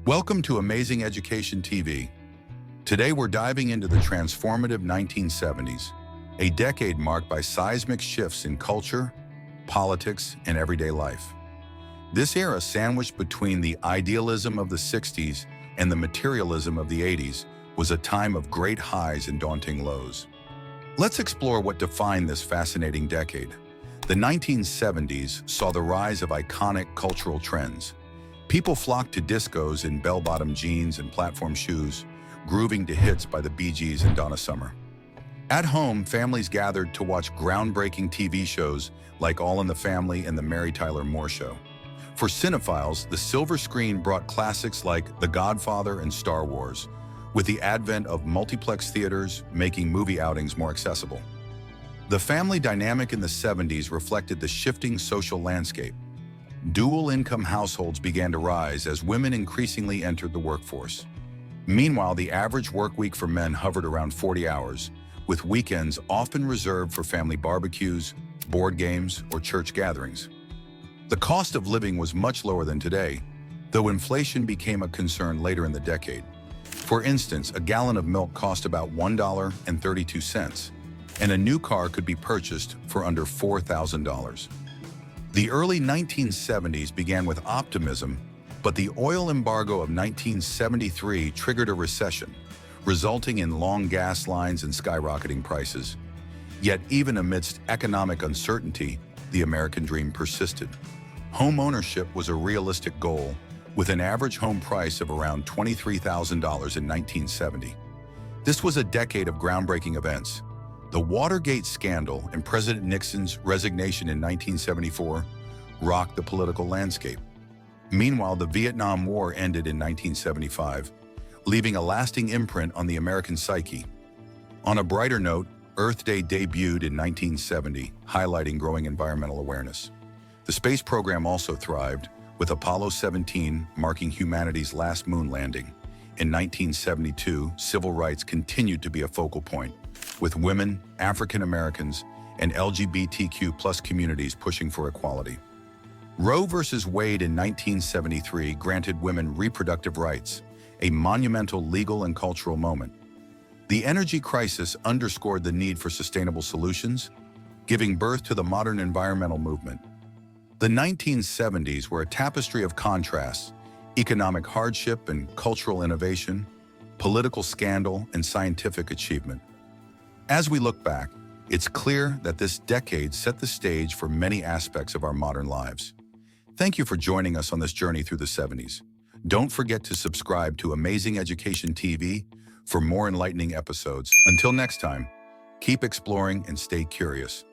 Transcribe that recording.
Welcome to Amazing Education TV. Today we're diving into the transformative 1970s, a decade marked by seismic shifts in culture, politics, and everyday life. This era, sandwiched between the idealism of the 60s and the materialism of the 80s, was a time of great highs and daunting lows. Let's explore what defined this fascinating decade. The 1970s saw the rise of iconic cultural trends. People flocked to discos in bell-bottom jeans and platform shoes, grooving to hits by the Bee Gees and Donna Summer. At home, families gathered to watch groundbreaking TV shows like All in the Family and The Mary Tyler Moore Show. For cinephiles, the silver screen brought classics like The Godfather and Star Wars, with the advent of multiplex theaters making movie outings more accessible. The family dynamic in the 70s reflected the shifting social landscape. Dual-income households began to rise as women increasingly entered the workforce. Meanwhile, the average work week for men hovered around 40 hours, with weekends often reserved for family barbecues, board games, or church gatherings. The cost of living was much lower than today, though inflation became a concern later in the decade. For instance, a gallon of milk cost about $1.32, and a new car could be purchased for under $4,000. The early 1970s began with optimism, but the oil embargo of 1973 triggered a recession, resulting in long gas lines and skyrocketing prices. Yet even amidst economic uncertainty, the American dream persisted. Home ownership was a realistic goal, with an average home price of around $23,000 in 1970. This was a decade of groundbreaking events. The Watergate scandal and President Nixon's resignation in 1974 rocked the political landscape. Meanwhile, the Vietnam War ended in 1975, leaving a lasting imprint on the American psyche. On a brighter note, Earth Day debuted in 1970, highlighting growing environmental awareness. The space program also thrived, with Apollo 17 marking humanity's last moon landing. In 1972, civil rights continued to be a focal point, with women, African Americans, and LGBTQ+ communities pushing for equality. Roe v. Wade in 1973 granted women reproductive rights, a monumental legal and cultural moment. The energy crisis underscored the need for sustainable solutions, giving birth to the modern environmental movement. The 1970s were a tapestry of contrasts: economic hardship and cultural innovation, political scandal and scientific achievement. As we look back, it's clear that this decade set the stage for many aspects of our modern lives. Thank you for joining us on this journey through the 70s. Don't forget to subscribe to Amazing Education TV for more enlightening episodes. Until next time, keep exploring and stay curious.